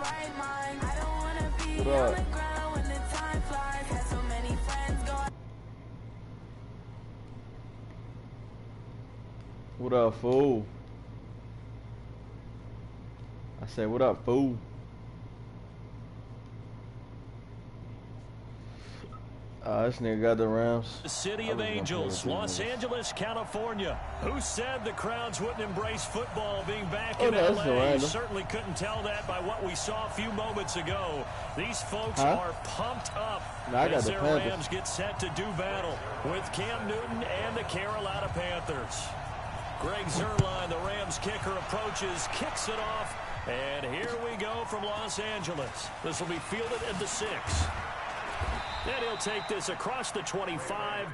What up? What up, fool? I said, what up, fool? This nigga got the Rams. The City of Angels, Los Angeles, California. Who said the crowds wouldn't embrace football being back in LA? You certainly couldn't tell that by what we saw a few moments ago. These folks are pumped up as their Rams get set to do battle with Cam Newton and the Carolina Panthers. Greg Zuerlein, the Rams kicker, approaches, kicks it off, and here we go from Los Angeles. This will be fielded at the 6. Then he'll take this across the 25.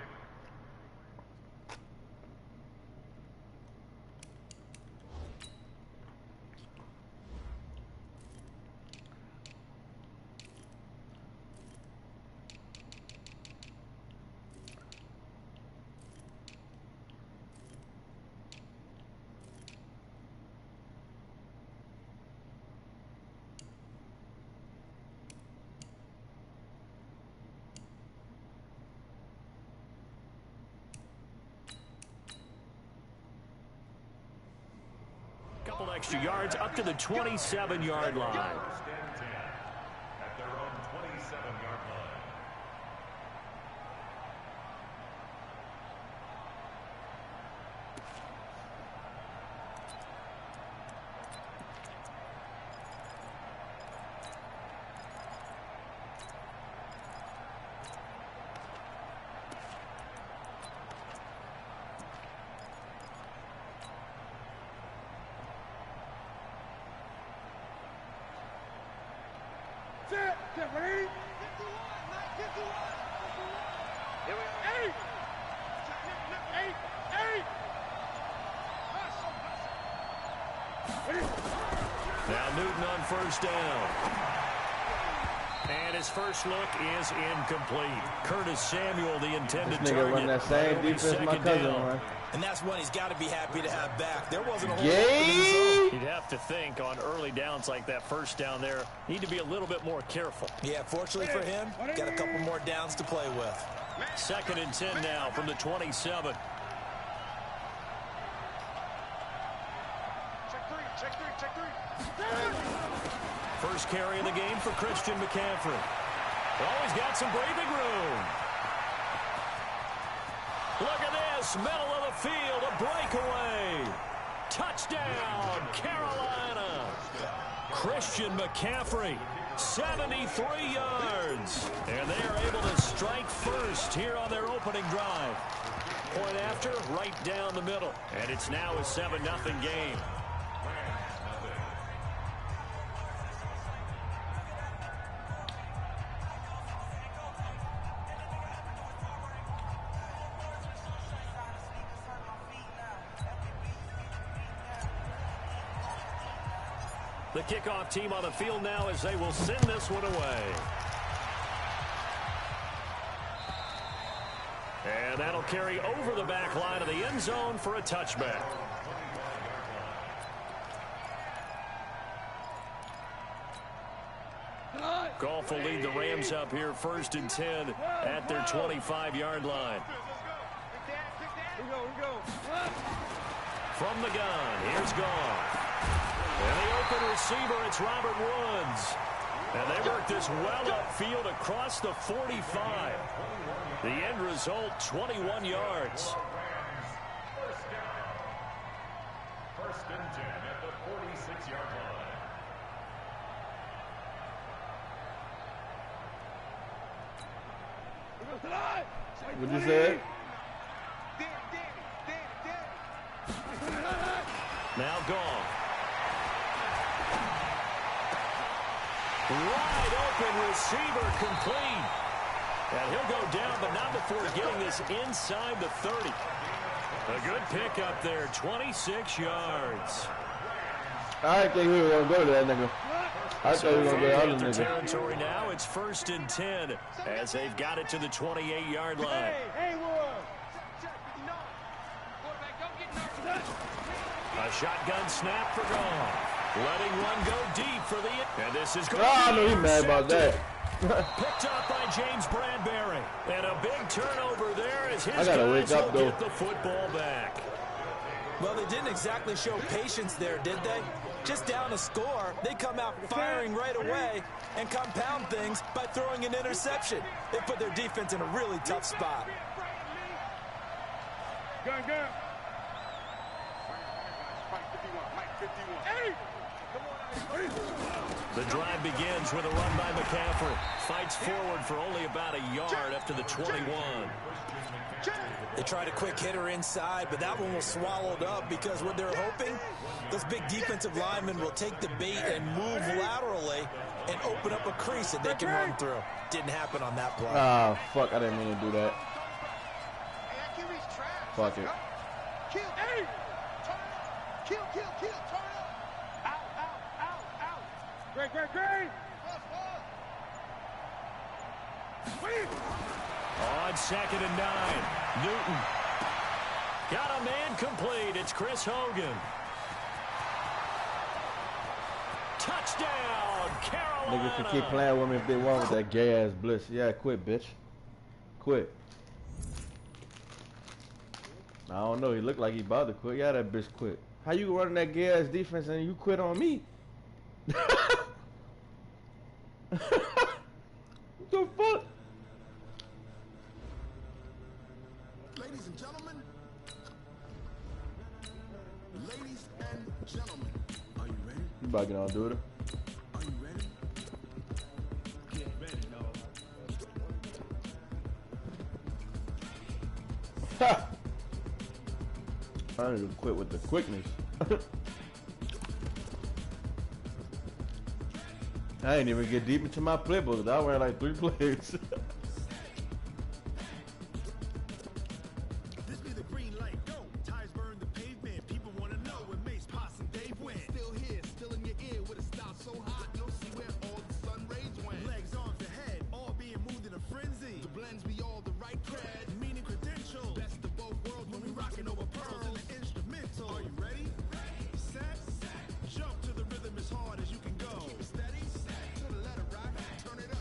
Couple extra yards up to the 27-yard line. At their own 27-yard line. Now Newton on first down. And his first look is incomplete. Curtis Samuel, the intended target. Run that same defense my cousin run. And that's one he's got to be happy to have back. There wasn't a whole lot. You'd have to think on early downs like that first down there, need to be a little bit more careful. Yeah, fortunately for him, got a couple more downs to play with. 2nd and 10 now from the 27. First carry of the game for Christian McCaffrey. Oh, he's got some breathing room. Look at this, middle of the field, a breakaway. Touchdown, Carolina. Christian McCaffrey, 73 yards. And they are able to strike first here on their opening drive. Point after, right down the middle. And it's now a 7-0 game. The kickoff team on the field now as they will send this one away. And that'll carry over the back line of the end zone for a touchback. Goff will lead the Rams up here 1st and 10 at their 25-yard line. From the gun, here's Goff. And the open receiver, it's Robert Woods. And they work this well upfield across the 45. The end result, 21 yards. First and 10 at the 46-yard line. What'd you say? Now Goff. Wide open receiver complete. And he'll go down, but not before getting this inside the 30. A good pickup there, 26 yards. I didn't think we were going to go to that nigga. I thought we were going to go to the other nigga. Territory now, it's 1st and 10 as they've got it to the 28-yard line. A shotgun snap for Goff. Letting one go deep for the... And this is Oh, I know he's mad about that. Picked up by James Bradbury. And a big turnover there as his I gotta wake guys up, will though. get the football back. Well, they didn't exactly show patience there, did they? Just down a score, they come out firing right away and compound things by throwing an interception. They put their defense in a really tough spot. The drive begins with a run by McCaffrey. Fights forward for only about a yard up to the 21. They tried a quick hitter inside, but that one was swallowed up because what they're hoping, those big defensive linemen will take the bait and move laterally and open up a crease that they can run through. Didn't happen on that play. Ah, fuck, I didn't mean to do that. Fuck it. Kill, hey! Kill, turn up! Out! Great! On 2nd and 9, Newton. Got a man complete. It's Chris Hogan. Touchdown, Carolina. Niggas can keep playing with me if they want with that gay ass bliss. Yeah, quit, bitch. Quit. I don't know. He looked like he about to quit. Yeah, that bitch quit. How you running that gay ass defense and you quit on me? What the fuck? Ladies and gentlemen, are you ready? You about to get on do it? Are you ready? Get ready, no. Ha! I need to quit with the quickness. I ain't even get deep into my playbook. I ran like 3 plays. This be the green light, go. Tires burn the pavement. People want to know where Mace, Poss, and Dave went. Still here, still in your ear with a style so hot, you'll see where all the sun rays went. Legs, arms, ahead, all being moved in a frenzy. The blends be all the right cred, meaning credentials. Best of both worlds when we rockin' over pearls and the instrumental. Are you ready? Set, jump to the rhythm as hard as you can go. Keep it steady, to the letter rock, turn it up.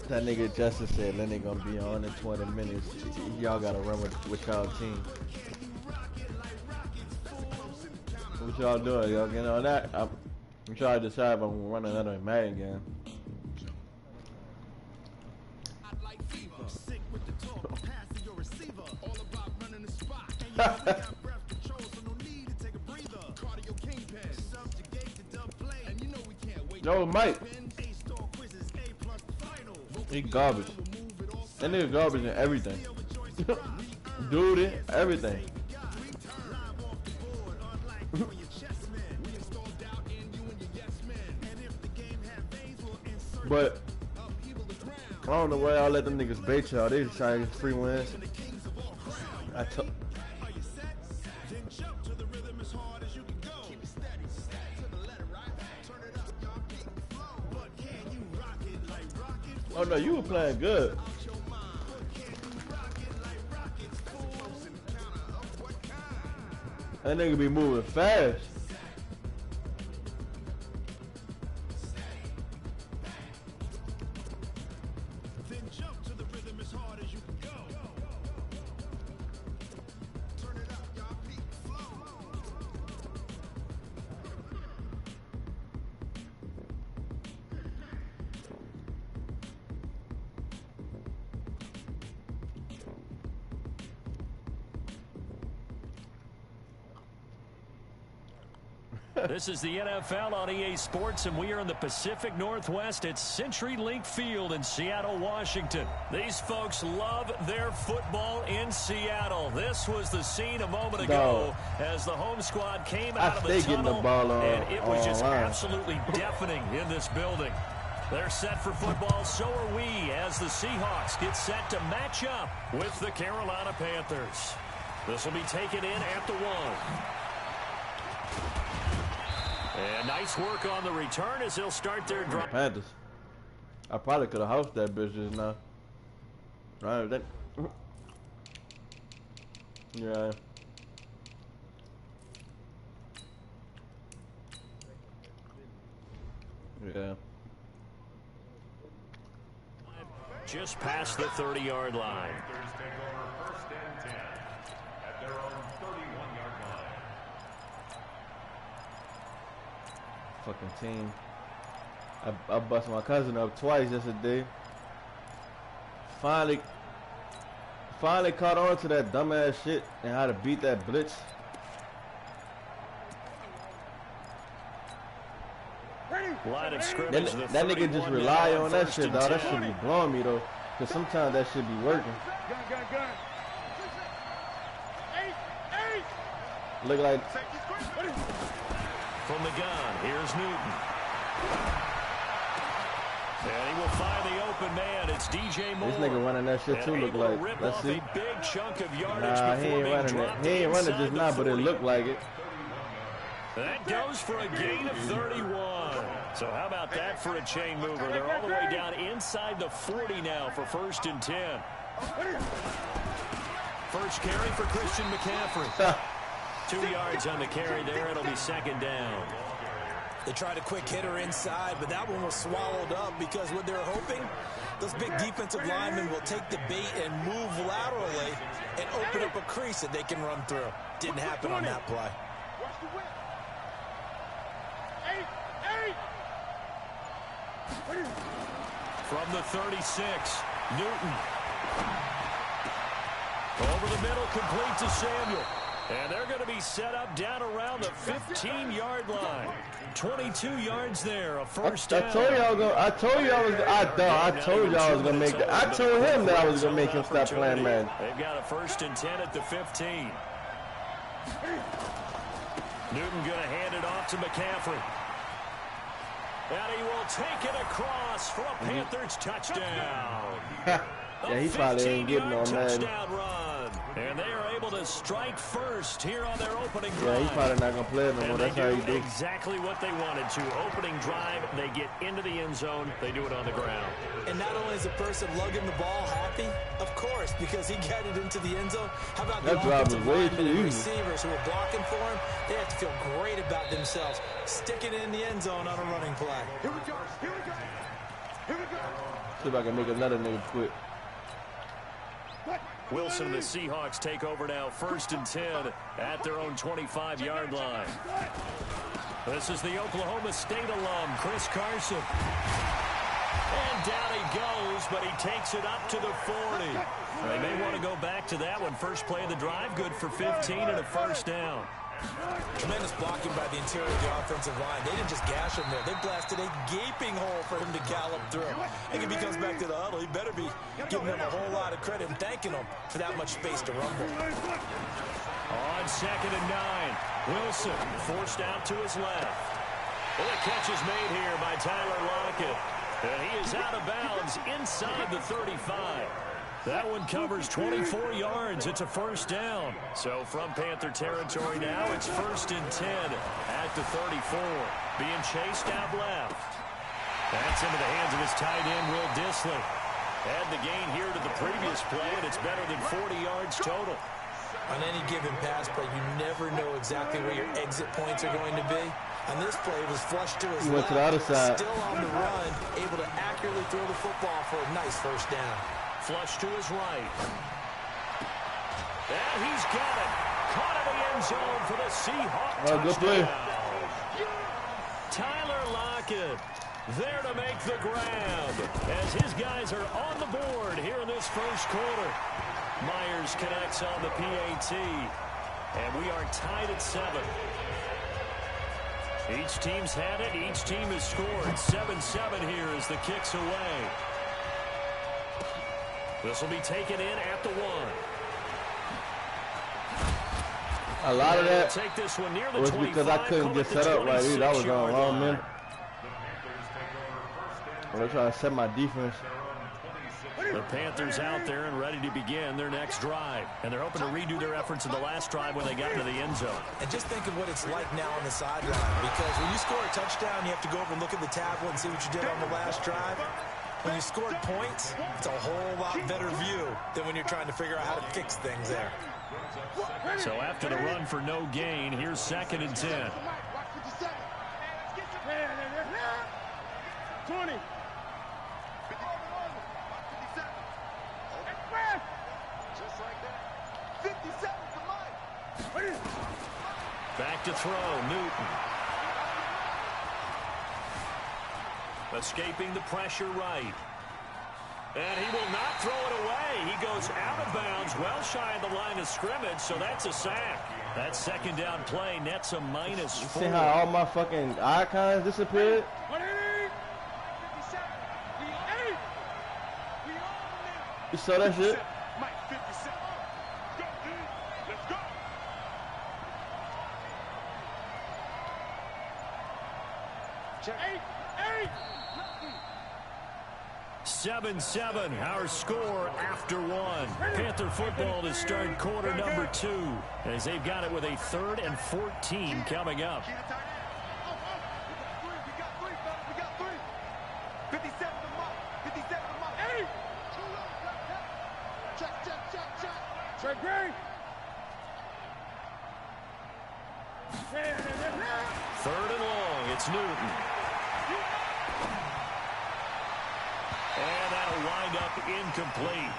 That nigga Justin said Lenny gonna be on in 20 minutes. Y'all gotta run with y'all team. What y'all doing? Y'all getting on that? I'm trying to decide if I'm gonna run another Madden game. I'd like fever, sick with the talk, passing your receiver, all about running the spot. And you only got breath control, so no need to take a breather. Cardio kingpin, subjugate to dub play, and you know we can't wait. Yo, Mike. A-star quizzes, A+ the final. He garbage. That nigga garbage in everything. Dude, it, everything. But I don't know why y'all let them niggas bait y'all. They just trying to get free wins. I told. Oh no, you were playing good. That nigga be moving fast. Then jump to the rhythm as hard as you can go. Turn it up, y'all, peak flow. This is the NFL on EA Sports, and we are in the Pacific Northwest at CenturyLink Field in Seattle, Washington. These folks love their football in Seattle. This was the scene a moment ago as the home squad came out of the tunnel, and it was just absolutely deafening in this building. They're set for football, so are we, as the Seahawks get set to match up with the Carolina Panthers. This will be taken in at the 1. And nice work on the return as they'll start their drive. Panthers. I probably could have housed that bitch just now. Right, that. Yeah. Yeah. just past the 30-yard line. Fucking team. I bust my cousin up twice yesterday. Finally caught on to that dumbass shit and how to beat that blitz. Line of scrimmage, that nigga just rely on that shit, dog. That shit be blowing me though, cause sometimes that shit be working. Look like from the gun. Here's Newton. And he will find the open man. It's DJ Moore. This nigga running that shit too. Look like. Let's see. A big chunk of yardage nah, he ain't running it. He ain't running just now, but it looked like it. That goes for a gain of 31. So how about that for a chain mover? They're all the way down inside the 40 now for 1st and 10. First carry for Christian McCaffrey. 2 yards on the carry there. It'll be 2nd down. They tried a quick hitter inside, but that one was swallowed up because what they're hoping, those big defensive linemen will take the bait and move laterally and open up a crease that they can run through. Didn't happen on that play. From the 36, Newton. Over the middle, complete to Samuel. And they're going to be set up down around the 15-yard line. 22 yards there, a first down. I told y'all I was gonna make that. I told him that I was gonna make him stop playing man. They've got a 1st and 10 at the 15. Newton going to hand it off to McCaffrey. And he will take it across for a Panthers touchdown. Yeah, he probably ain't getting no man. And they are able to strike first here on their opening drive. Yeah, he's probably not going to play it no more. That's how he did. Exactly what they wanted to. Opening drive, they get into the end zone. They do it on the ground. And not only is the person lugging the ball happy, of course, because he got it into the end zone. How about the offensive linemen and receivers who are blocking for him? They have to feel great about themselves. Sticking it in the end zone on a running play. Here we go. Here we go. Here we go. See if I can make another nigga quit. Wilson and the Seahawks take over now, 1st and 10 at their own 25-yard line. This is the Oklahoma State alum, Chris Carson. And down he goes, but he takes it up to the 40. They may want to go back to that one. First play of the drive, good for 15 and a first down. Tremendous blocking by the interior of the offensive line. They didn't just gash him there. They blasted a gaping hole for him to gallop through. I think if he comes back to the huddle, he better be giving them a whole lot of credit and thanking them for that much space to rumble. On 2nd and 9, Wilson forced out to his left. Well, the catch is made here by Tyler Lockett. And he is out of bounds inside the 35. That one covers 24 yards. It's a first down. So from Panther territory now, it's 1st and 10 at the 34. Being chased out left. That's into the hands of his tight end, Will Dissly. Add the gain here to the previous play, and it's better than 40 yards total. On any given pass play, you never know exactly where your exit points are going to be. On this play, it was flushed to his left. To the other side. Still on the run, able to accurately throw the football for a nice first down. Flush to his right. And he's got it. Caught in the end zone for the Seahawks touchdown. Good play. Tyler Lockett there to make the grab as his guys are on the board here in this first quarter. Myers connects on the PAT. And we are tied at 7. Each team's had it. Each team has scored. 7-7 here as the kick's away. This will be taken in at the 1. A lot of that take this one near the was because I couldn't get set up right. That was on wrong man. They're trying to set my defense. The Panthers out there and ready to begin their next drive. And they're hoping to redo their efforts in the last drive when they got into the end zone. And just think of what it's like now on the sideline. Because when you score a touchdown, you have to go over and look at the tablet and see what you did on the last drive. When you scored points, it's a whole lot better view than when you're trying to figure out how to fix things there. So after the run for no gain, here's 2nd and 10. 20. Just like that. 50 seconds to mine. Back to throw, Newton. Escaping the pressure right. And he will not throw it away. He goes out of bounds, well shy of the line of scrimmage, so that's a sack. That second down play nets a -4. See how all my fucking icons disappeared? You saw that shit? Check. 7-7, our score after one. Panther football to start quarter number 2 as they've got it with a 3rd and 14 coming up. We got three. 57 to mark. 57 to mark. 8. Check. Check green. 3rd and long, it's Newton. And that'll wind up incomplete.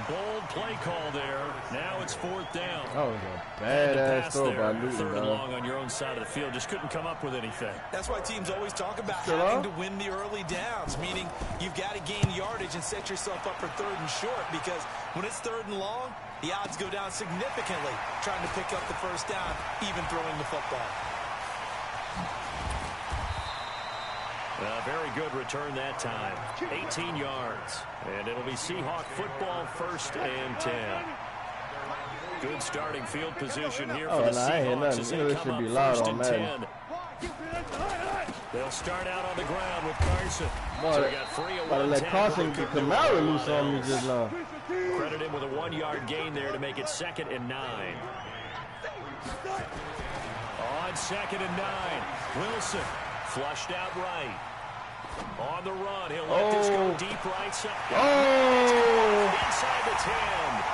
Bold play call there. Now it's 4th down. That was a badass throw by Newton. 3rd and long on your own side of the field. Just couldn't come up with anything. That's why teams always talk about having to win the early downs, meaning you've got to gain yardage and set yourself up for 3rd and short, because when it's 3rd and long, the odds go down significantly trying to pick up the 1st down, even throwing the football. A very good return that time. 18 yards. And it'll be Seahawk football, 1st and 10. Good starting field position here for the Seahawks as they come up 1st and 10. They'll start out on the ground with Carson. So they got free of one. Let Carson get Kamara loose on me just now. Credit him with a 1-yard gain there to make it 2nd and 9. On 2nd and 9, Wilson flushed out right. On the run, he'll let this go deep right side. Inside the 10.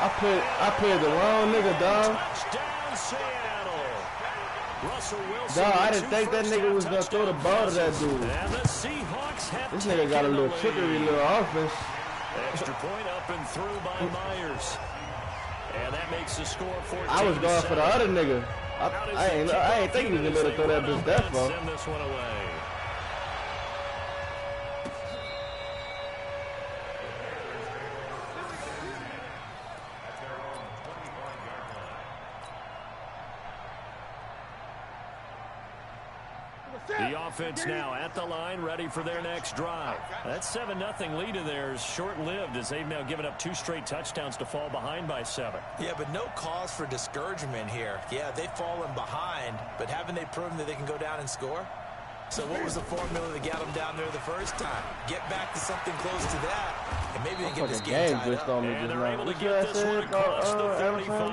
I played the wrong nigga, dog. Touchdown, Seattle. Russell Wilson. Dog, I didn't think that nigga was gonna throw the ball to that dude. And the Seahawks have this nigga got a little trickery, little offense. Extra point up and through by Myers. And that makes the score 14. I was going for the other nigga. I ain't think he was gonna be able to throw that bitch that far. Send this one away. The offense now at the line, ready for their next drive. That 7-0 lead of theirs short-lived as they've now given up 2 straight touchdowns to fall behind by 7. Yeah, but no cause for discouragement here. Yeah, they've fallen behind, but haven't they proven that they can go down and score? So what was the formula that got them down there the first time? Get back to something close to that, and maybe they get this game tied up. And they're able to get this one across the 35.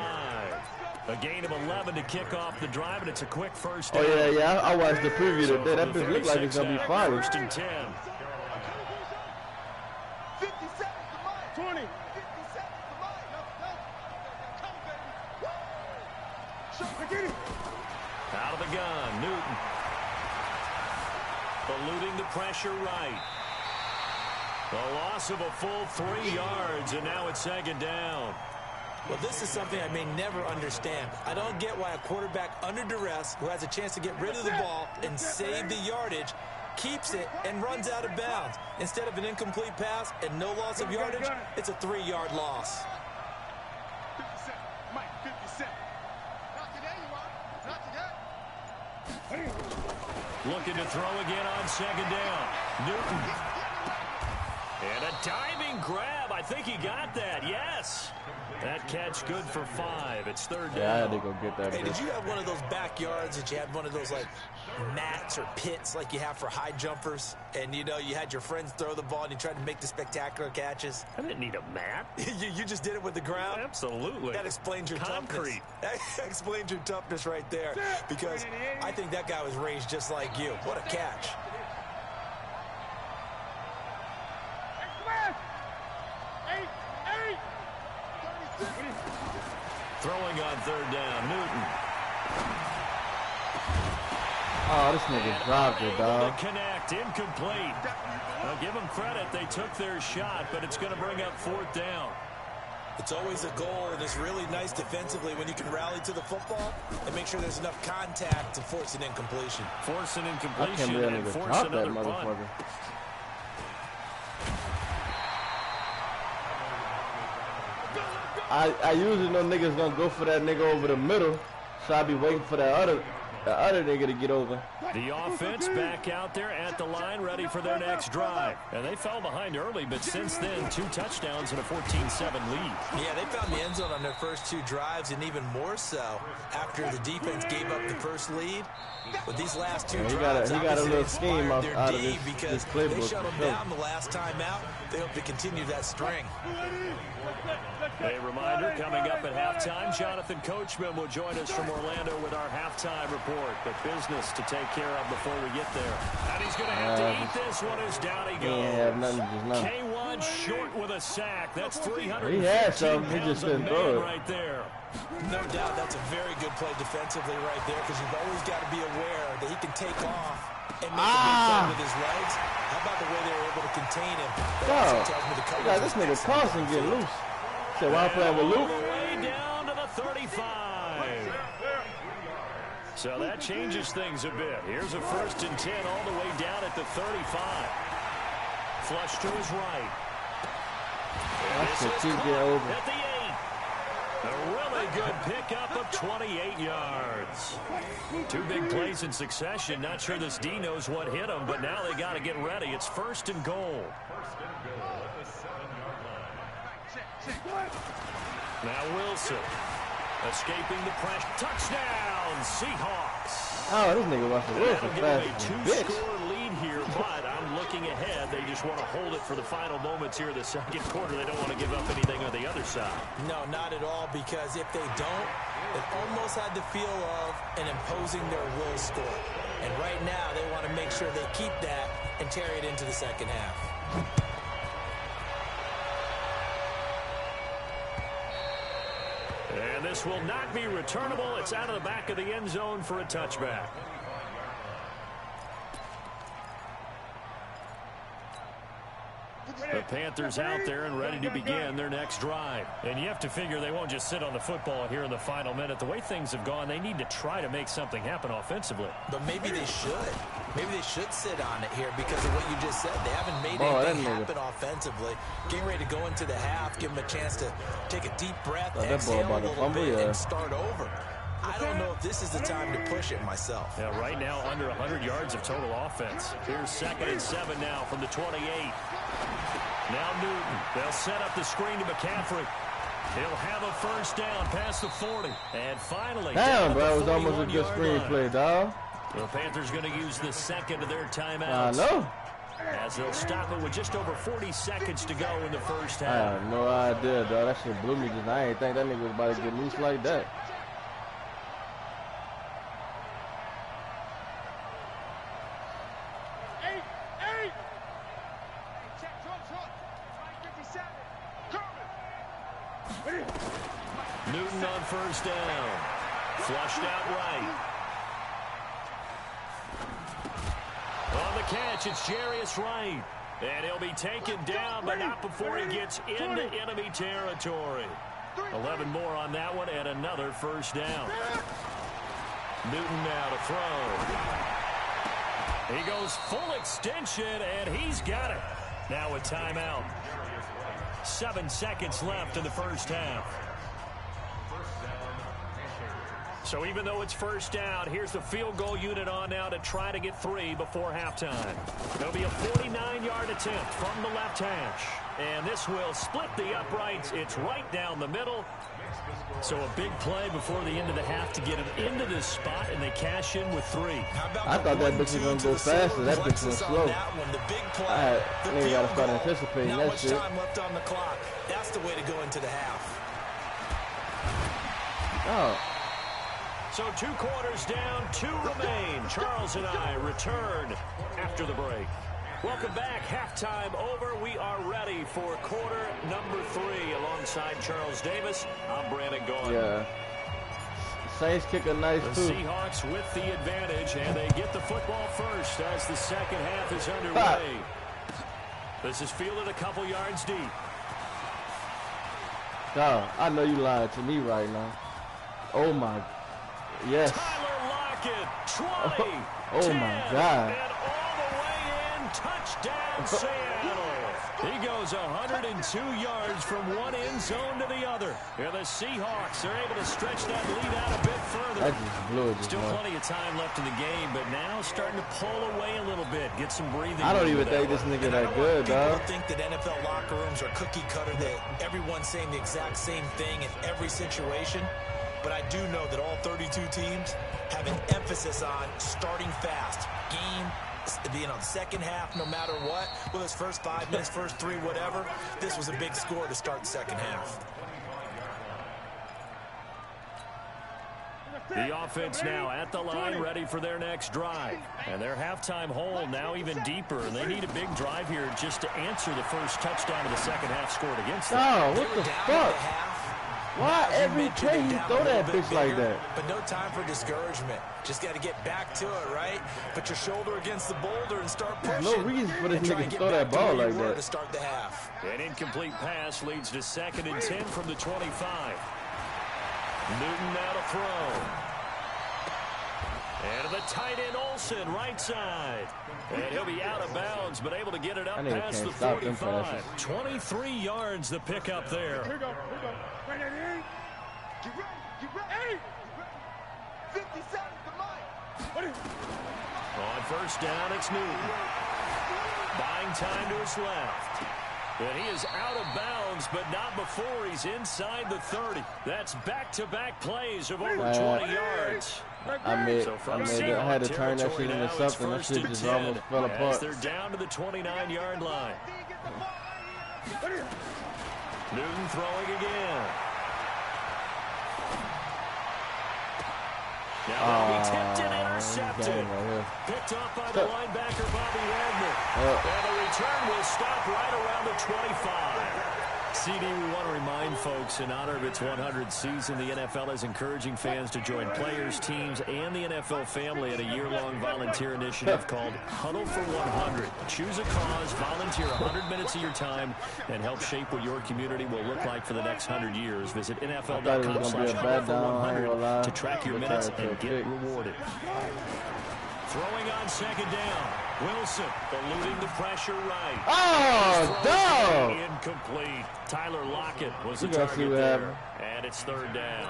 A gain of 11 to kick off the drive, and it's a quick 1st down. Oh, yeah, I watched the preview today. That bitch looked like it's going to be fire. 1st and 10. 50 seconds to mine. 20. 50 seconds to mine. Come, baby. Out of the gun, Newton. Eluding the pressure right. The loss of a full 3 yards, and now it's 2nd down. Well, this is something I may never understand. I don't get why a quarterback under duress who has a chance to get rid of the ball and save the yardage keeps it and runs out of bounds. Instead of an incomplete pass and no loss of yardage, it's a 3-yard loss. 50 seconds. Mike, 50 seconds. Not today, you are. Not today. Looking to throw again on 2nd down. Newton. And a diving grab. I think he got that. Yes. That catch good for 5. It's 3rd down. Yeah, I had to go get that. Hey, did you have one of those backyards that you had one of those, like, mats or pits like you have for high jumpers? And, you know, you had your friends throw the ball and you tried to make the spectacular catches? I didn't need a mat. you just did it with the ground? Absolutely. That explains your concrete. Toughness. That explains your toughness right there. Because I think that guy was raised just like you. What a catch. Throwing on 3rd down, Newton. Oh, this nigga dropped it, dog. Connect, incomplete. Now give them credit, they took their shot, but it's going to bring up 4th down. It's always a goal, and it's really nice defensively when you can rally to the football and make sure there's enough contact to force an incompletion. Force an incompletion and force another punt. I usually know niggas gonna go for that nigga over the middle, so I be waiting for that other nigga to get over. The offense back out there at the line, ready for their next drive. And they fell behind early, but since then, 2 touchdowns and a 14-7 lead. Yeah, they found the end zone on their first 2 drives, and even more so after the defense gave up the first lead. But these last 2 drives, he got a little scheme out of this because playbook. they shut them down the last time out. They hope to continue that string. A reminder, coming up at halftime, Jonathan Coachman will join us from Orlando with our halftime report. But business to take care of before we get there. And he's going to have to eat this one as down he goes. K1 short with a sack. That's 300. He had some. He just didn't throw it. Right there. No doubt that's a very good play defensively right there, because you've always got to be aware that he can take off and make a big play with his legs. How about the way they were able to contain him? Yeah, this nigga Carson getting loose. So while playing with Luke. All the way down to the 35. So that changes things a bit. Here's a 1st and 10 all the way down at the 35. Flush to his right. That's a over. At the 8. A really good pickup of 28 yards. 2 big plays in succession. Not sure this D knows what hit him, but now they got to get ready. It's 1st and goal. Now Wilson escaping the pressure. Touchdown, Seahawks. Oh, this nigga Russell Wilson fast. That'll give him a 2-score lead here, but I'm looking ahead. They just want to hold it for the final moments here in the second quarter. They don't want to give up anything on the other side. No, not at all, because if they don't, it almost had the feel of an imposing their will score. And right now, they want to make sure they keep that and carry it into the second half. And this will not be returnable. It's out of the back of the end zone for a touchback. The Panthers out there and ready to begin their next drive. And you have to figure they won't just sit on the football here in the final minute. The way things have gone, they need to try to make something happen offensively. But maybe they should. Maybe they should sit on it here because of what you just said. They haven't made anything happen offensively. Getting ready to go into the half, give them a chance to take a deep breath, exhale a little bit, and start over. I don't know if this is the time to push it myself. Yeah, right now under 100 yards of total offense. Here's 2nd and 7 now from the 28. Now Newton. They'll set up the screen to McCaffrey. He'll have a 1st down past the 40. And finally, damn, bro, it was almost a good screenplay, dog. The Panthers going to use the 2nd of their timeouts. I know. As they'll stop it with just over 40 seconds to go in the first half. I have no idea, dog. That shit blew me just. I ain't think that nigga was about to get loose like that. Newton on 1st down. Flushed out right. On the catch, it's Jarius Wright. And he'll be taken down, but not before he gets into enemy territory. 11 more on that one, and another 1st down. Newton now to throw. He goes full extension, and he's got it. Now a timeout. 7 seconds left in the first half. So even though it's 1st down, here's the field goal unit on now to try to get 3 before halftime. There'll be a 49-yard attempt from the left hash. And this will split the uprights. It's right down the middle. So a big play before the end of the half to get him into this spot, and they cash in with 3. I thought that bitch was going to go faster. That bitch was slow. I got to start anticipating that shit. Not much time left on the clock. That's the way to go into the half. Oh. So 2 quarters down, 2 remain. Charles and I return after the break. Welcome back. Halftime over. We are ready for quarter number 3 alongside Charles Davis. I'm Brandon Gaughan. Yeah. Saints kick a nice The too. Seahawks with the advantage, and they get the football first as the second half is underway. This is fielded a couple yards deep. God, I know you lying to me right now. Oh my, yes. Tyler Lockett, 20. Oh 10, my God. And all the way in, touchdown Seattle. He goes 102 yards from one end zone to the other. And the Seahawks are able to stretch that lead out a bit further. That just blew it. Still plenty of time left in the game, but now starting to pull away a little bit. Get some breathing. I don't even think this nigga that good, dog. People think that NFL locker rooms are cookie cutter, that everyone's saying the exact same thing in every situation. But I do know that all 32 teams have an emphasis on starting fast. Being on second half, no matter what, whether it's first 5 minutes, first 3, whatever. This was a big score to start the second half. The offense now at the line, ready for their next drive. And their halftime hole now even deeper. And they need a big drive here just to answer the first touchdown of the second half scored against them. Oh, what the fuck? Why every play you throw that bitch like that? But no time for discouragement. Just got to get back to it, right? Put your shoulder against the boulder and start pushing. There's no reason for this nigga to throw that ball like that. To start the half. An incomplete pass leads to 2nd and 10 from the 25. Newton now to throw. And to the tight end Olsen, right side. And he'll be out of bounds, but able to get it up past the 45. 23 yards the pickup there. Here we go. Ready? Get ready. 57 the mic. On first down, it's Newton. Buying time to his left. And he is out of bounds, but not before he's inside the 30. That's back-to-back plays of over 20 yards. I had to turn that shit into something. That shit just almost fell apart. They're down to the 29-yard line. Newton throwing again. Now he'll be tipped and intercepted. Picked off by the linebacker, Bobby Wagner. And the return will stop right around the 25. CD, we want to remind folks, in honor of its 100th season, the NFL is encouraging fans to join players, teams, and the NFL family at a year-long volunteer initiative called Huddle for 100. Choose a cause, volunteer 100 minutes of your time, and help shape what your community will look like for the next 100 years. Visit NFL.com/huddle-for-100 to track your minutes and get rewarded. Throwing on second down. Wilson eluding the pressure right. Oh, dog! Incomplete. Tyler Lockett was the target there. And it's third down.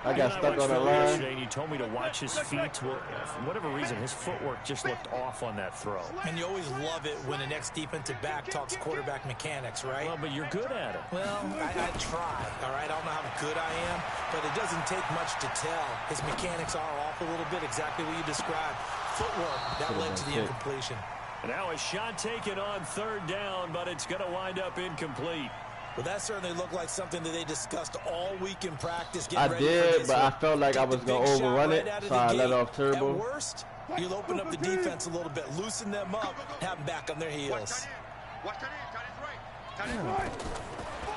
I got stuck on the line. And you told me to watch his feet. Well, for whatever reason, his footwork just looked off on that throw. And you always love it when an ex-defensive back talks quarterback mechanics, right? Well, but you're good at it. Well, I try, all right? I don't know how good I am, but it doesn't take much to tell. His mechanics are off a little bit, exactly what you described. Footwork, that led to the incompletion. And now a shot taken on third down, but it's going to wind up incomplete. Well, that certainly looked like something that they discussed all week in practice. I did, but I felt like I was going to overrun it, so I let off turbo. At worst, you'll open up the defense a little bit, loosen them up, have them back on their heels.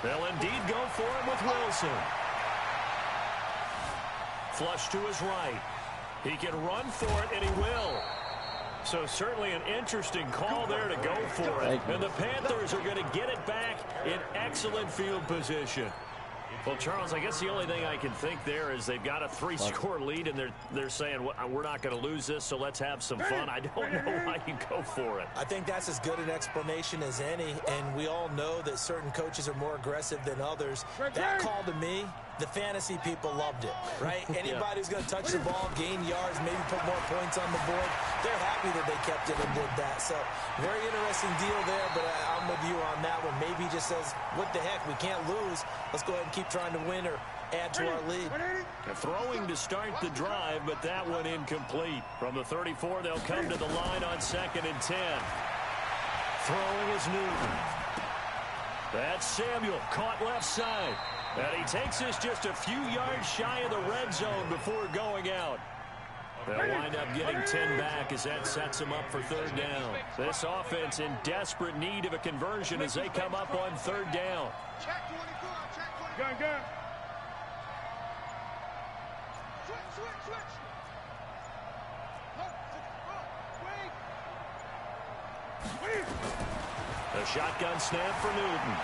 They'll indeed go for him with Wilson. Flush to his right. He can run for it, and he will. So certainly an interesting call there to go for it. And the Panthers are going to get it back in excellent field position. Well, Charles, I guess the only thing I can think there is they've got a 3-score lead, and they're saying, well, we're not going to lose this, so let's have some fun. I don't know why you go for it. I think that's as good an explanation as any, and we all know that certain coaches are more aggressive than others. That call to me, the fantasy people loved it, right? Anybody who's going to touch the ball, gain yards, maybe put more points on the board, they're happy that they kept it and did that. So very interesting deal there, but I'm with you on that one. Maybe he just says, what the heck, we can't lose. Let's go ahead and keep trying to win or add to our lead. Throwing to start the drive, but that one incomplete. From the 34, they'll come to the line on 2nd and 10. Throwing is Newton. That's Samuel, caught left side. And he takes this just a few yards shy of the red zone before going out. They'll wind up getting 10 back as that sets them up for third down. This offense in desperate need of a conversion as they come up on third down. Gun. The shotgun snap for Newton.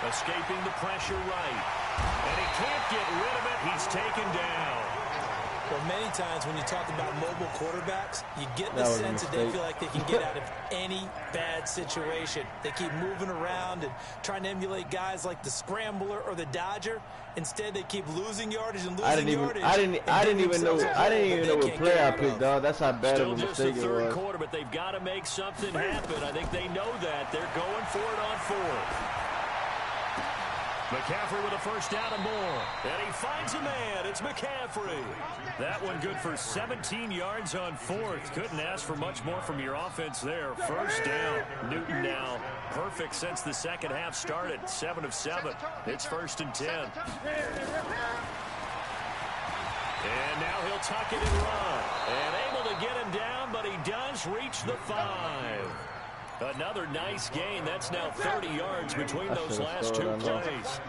Escaping the pressure right. And he can't get rid of it. He's taken down. Well, many times when you talk about mobile quarterbacks, you get the sense that they feel like they can get out of any bad situation. They keep moving around and trying to emulate guys like the scrambler or the dodger. Instead, they keep losing yardage and losing yardage. I didn't even know what play I picked, dog. That's how bad of a mistake it was. Still just the third quarter, but they've got to make something happen. I think they know that. They're going for it on fourth. McCaffrey with a first down and more. And he finds a man. It's McCaffrey. That one good for 17 yards on fourth. Couldn't ask for much more from your offense there. First down. Newton now perfect since the second half started. 7 of 7. It's 1st and 10. And now he'll tuck it and run. And able to get him down, but he does reach the 5. Another nice gain. That's now 30 yards between those last two plays.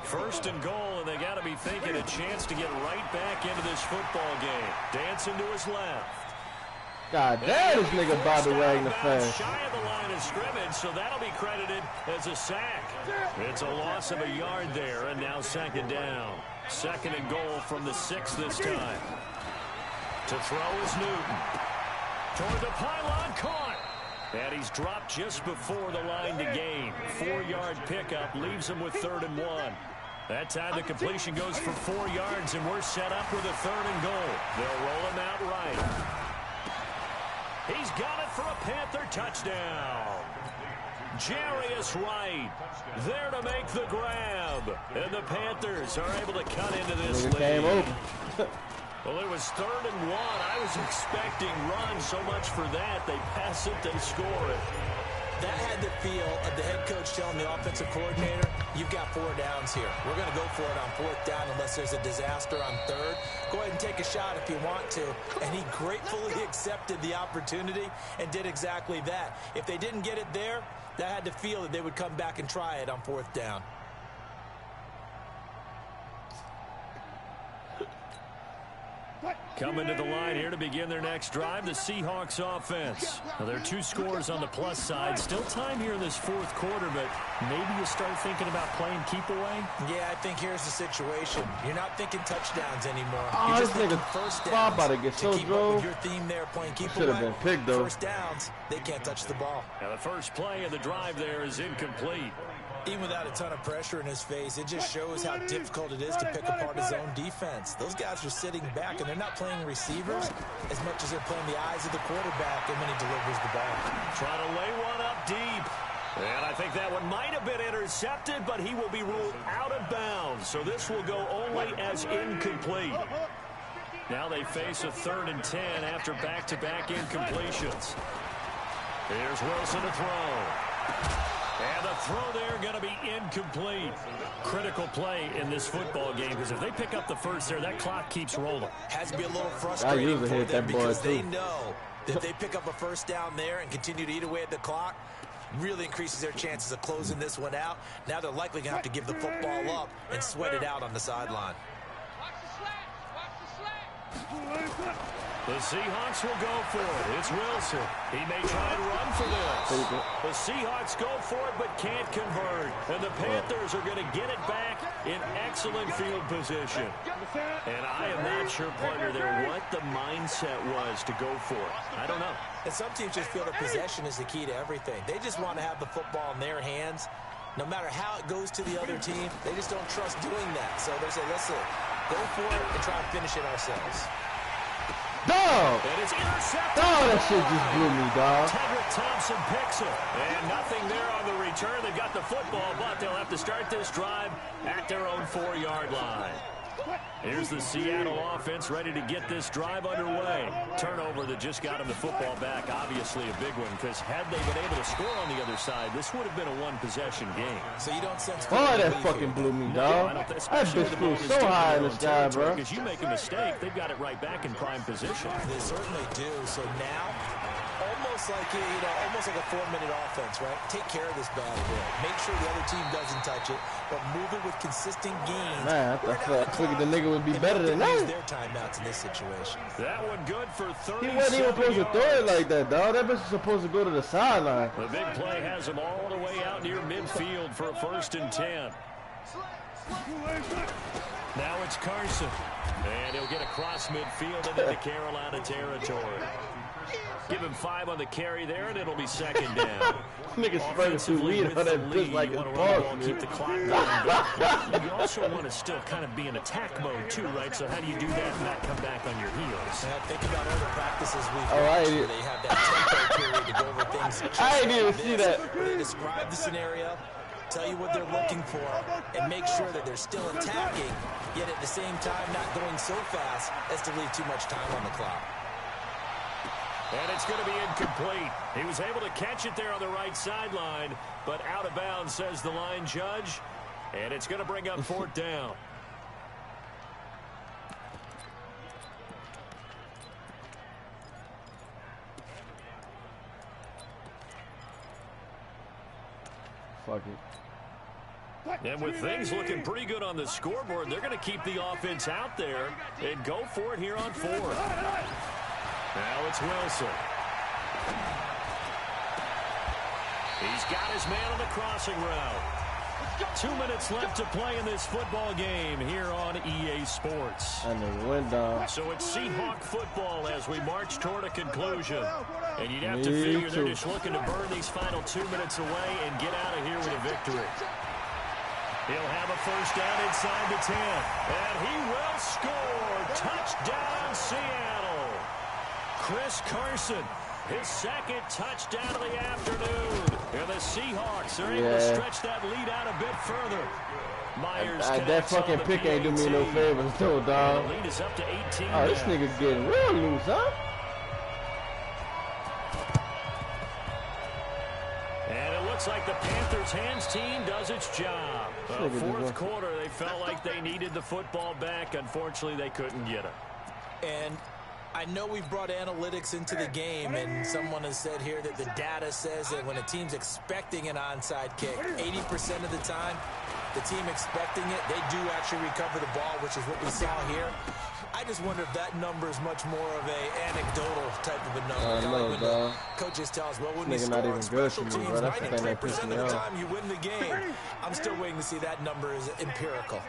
1st and goal, and they got to be thinking a chance to get right back into this football game. Dancing to his left. God damn, this nigga Bobby Wagner fast. Shy of the line of scrimmage, so that'll be credited as a sack. It's a loss of a yard there, and now 2nd down. 2nd and goal from the 6 this time. To throw is Newton. Toward the pylon, caught. And he's dropped just before the line to gain. 4-yard pickup leaves him with 3rd and 1. That time the completion goes for 4 yards, and we're set up with a 3rd and goal. They'll roll him out right. He's got it for a Panther touchdown. Jarius Wright there to make the grab. And the Panthers are able to cut into this lead. Well, it was 3rd and 1. I was expecting run so much for that. They pass it, they score it. That had the feel of the head coach telling the offensive coordinator, you've got 4 downs here. We're going to go for it on 4th down unless there's a disaster on 3rd. Go ahead and take a shot if you want to. And he gratefully accepted the opportunity and did exactly that. If they didn't get it there, that had the feel that they would come back and try it on 4th down. Coming to the line here to begin their next drive, the Seahawks offense. Now, there are 2 scores on the plus side. Still time here in this 4th quarter, but maybe you start thinking about playing keep away? Yeah, I think here's the situation. You're not thinking touchdowns anymore. Oh, You're just thinking first first downs. downs. About to get so keep up with your theme there, playing keep away. Should have been picked, though. First downs, they can't touch the ball. Now, the first play of the drive there is incomplete. Even without a ton of pressure in his face, it just shows how difficult it is to pick apart his own defense. Those guys are sitting back, and they're not playing receivers as much as they're playing the eyes of the quarterback and when he delivers the ball. Trying to lay one up deep. And I think that one might have been intercepted, but he will be ruled out of bounds. So this will go only as incomplete. Now they face a 3rd and 10 after back-to-back incompletions. Here's Wilson to throw. And the throw there going to be incomplete. Critical play in this football game, because if they pick up the first there, that clock keeps rolling. Has to be a little frustrating for them because they know that if they pick up a first down there and continue to eat away at the clock, really increases their chances of closing this one out. Now they're likely going to have to give the football up and sweat it out on the sideline. The Seahawks will go for it. It's Wilson. He may try and run for this. The Seahawks go for it but can't convert. And the Panthers are going to get it back in excellent field position. And I am not sure, partner, there what the mindset was to go for it. I don't know. And some teams just feel that possession is the key to everything. They just want to have the football in their hands. No matter how it goes to the other team, they just don't trust doing that. So they say, listen, go for it and try and finish it ourselves. Dog! And it's intercepted. Dog, that shit just blew me, dog. Tedrick Thompson picks it. And nothing there on the return. They've got the football, but they'll have to start this drive at their own 4-yard line. Here's the Seattle offense ready to get this drive underway. Turnover that just got them the football back. Obviously a big one, because had they been able to score on the other side, this would have been a one-possession game. So you don't sense... Oh, that fucking blew me, dog. That bitch flew so high in the sky, bro. Because you make a mistake, they've got it right back in prime position. They certainly do. So now, almost almost like almost like a 4-minute offense, right? Take care of this bad boy. Make sure the other team doesn't touch it, but move it with consistent gains. Man, I figured the nigga would be better than that. Use their timeouts in this situation. That one good for 30. He wasn't even supposed to throw it like that, dog. That bitch is supposed to go to the sideline. The big play has him all the way out near midfield for a 1st and 10. Now it's Carson. And he'll get across midfield and into Carolina territory. Give him 5 on the carry there, and it'll be 2nd down. Nigga spraying too weird on that bitch like a boss. Keep the clock going. You also want to still kind of be in attack mode too, right? So how do you do that and not come back on your heels? Yeah, think about all the practices we've watched where they have that tempo period to go over things. I didn't even see that. Where they describe the scenario, tell you what they're looking for, and make sure that they're still attacking, yet at the same time not going so fast as to leave too much time on the clock. And it's going to be incomplete. He was able to catch it there on the right sideline, but out of bounds, says the line judge. And it's going to bring up 4th down. Fuck it. And with things looking pretty good on the scoreboard, they're going to keep the offense out there and go for it here on 4th. Now it's Wilson. He's got his man on the crossing route. 2 minutes left to play in this football game here on EA Sports. And they went down. So it's Seahawk football as we march toward a conclusion. And you'd have to figure they're just looking to burn these final 2 minutes away and get out of here with a victory. He'll have a 1st down inside the 10. And he will score. Touchdown, Seattle. Chris Carson, his 2nd touchdown of the afternoon. And the Seahawks are able to stretch that lead out a bit further. Myers that fucking pick ain't do me no favors, though, dog. The lead is up to 18. Oh, this nigga getting real loose, huh? And it looks like the Panthers' hands team does its job. 4th quarter, they felt like they needed the football back. Unfortunately, they couldn't get it. And I know we've brought analytics into the game, and someone has said here that the data says that when a team's expecting an onside kick, 80% of the time, the team expecting it, they do actually recover the ball, which is what we saw here. I just wonder if that number is much more of a anecdotal type of a number. Coaches tell us, well, when you score on special teams, 93% of the time you win the game. I'm still waiting to see that number is empirical.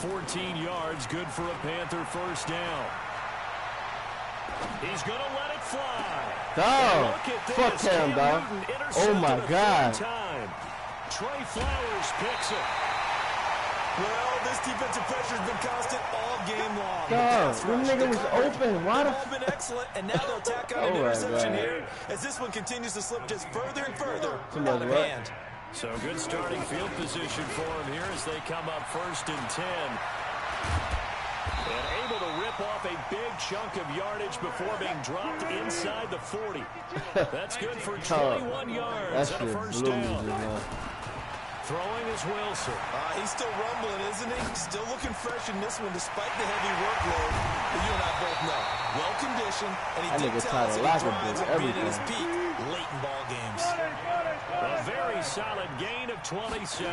14 yards, good for a Panther 1st down. He's going to let it fly. Dog, fuck him, dog. Oh, my God. Trey Flowers picks it. Well, this defensive pressure has been constant all game long. Dog, this nigga was open. Why the fuck? Been excellent, and now they'll tack on an interception here as this one continues to slip just further and further out of hand. So good starting field position for him here as they come up 1st and 10. And able to rip off a big chunk of yardage before being dropped inside the 40. That's good for 21 yards and a 1st down. Throwing is Wilson. He's still rumbling, isn't he? Still looking fresh in this one despite the heavy workload. But you and I both know. Well-conditioned, and he did tell us that he drives at being at his peak late in ball games. A very solid gain of 27.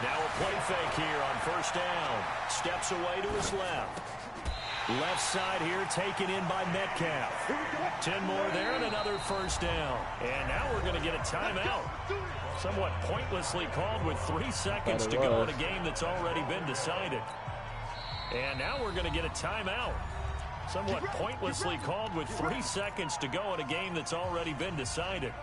Now a play fake here on 1st down. Steps away to his left. Left side here taken in by Metcalf. 10 more there and another 1st down. And now we're going to get a timeout. Somewhat pointlessly called with 3 seconds to go in a game that's already been decided. And now we're going to get a timeout. Somewhat pointlessly called with 3 seconds to go in a game that's already been decided.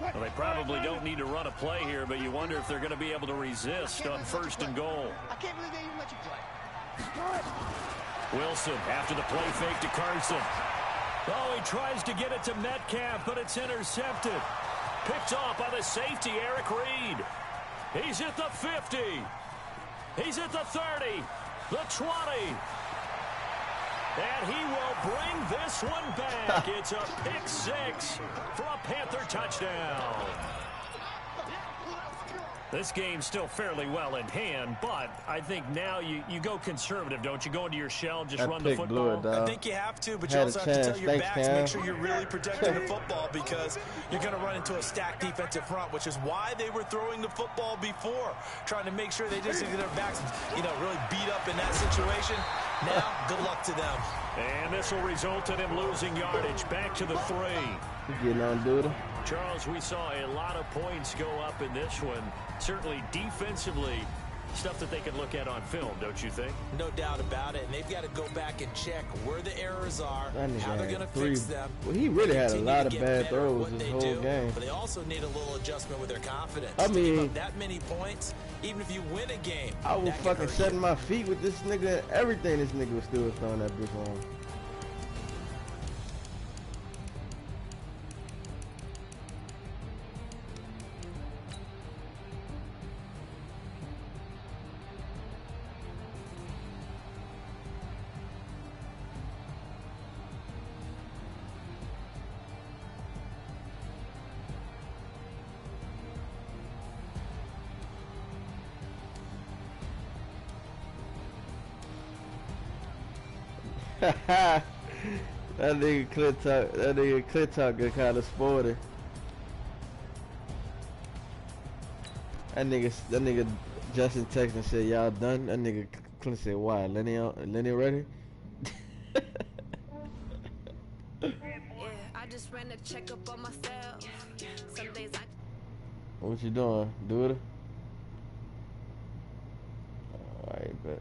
Well, they probably don't need to run a play here, but you wonder if they're going to be able to resist on 1st and goal. I can't believe they even let you play. Wilson after the play fake to Carson. Oh, he tries to get it to Metcalf, but it's intercepted. Picked off by the safety, Eric Reed. He's at the 50. He's at the 30, the 20. And he will bring this one back. It's a pick 6 for a Panther touchdown. This game's still fairly well in hand, but I think now you go conservative, don't you? Go into your shell, just run the football. I think you have to, but you also have to tell your backs, make sure you're really protecting the football because you're going to run into a stacked defensive front, which is why they were throwing the football before, trying to make sure they just get their backs, really beat up in that situation. Now, good luck to them. And this will result in him losing yardage. Back to the 3. Getting on, dude. Charles, we saw a lot of points go up in this one. Certainly defensively, stuff that they can look at on film, don't you think? No doubt about it. And they've got to go back and check where the errors are, how they're going to fix them. Well, he really had a lot of bad throws this whole game. But they also need a little adjustment with their confidence. I mean, give up that many points, even if you win a game. I was fucking setting my feet with this nigga. Everything this nigga was still throwing that bitch on. That nigga clit talk get kind of sporty. That nigga Justin texted and said, y'all done? That nigga Clint said, why? Lenny ready? Yeah, I just ran a checkup on myself. Some days What you doing? Do it? Alright, bet.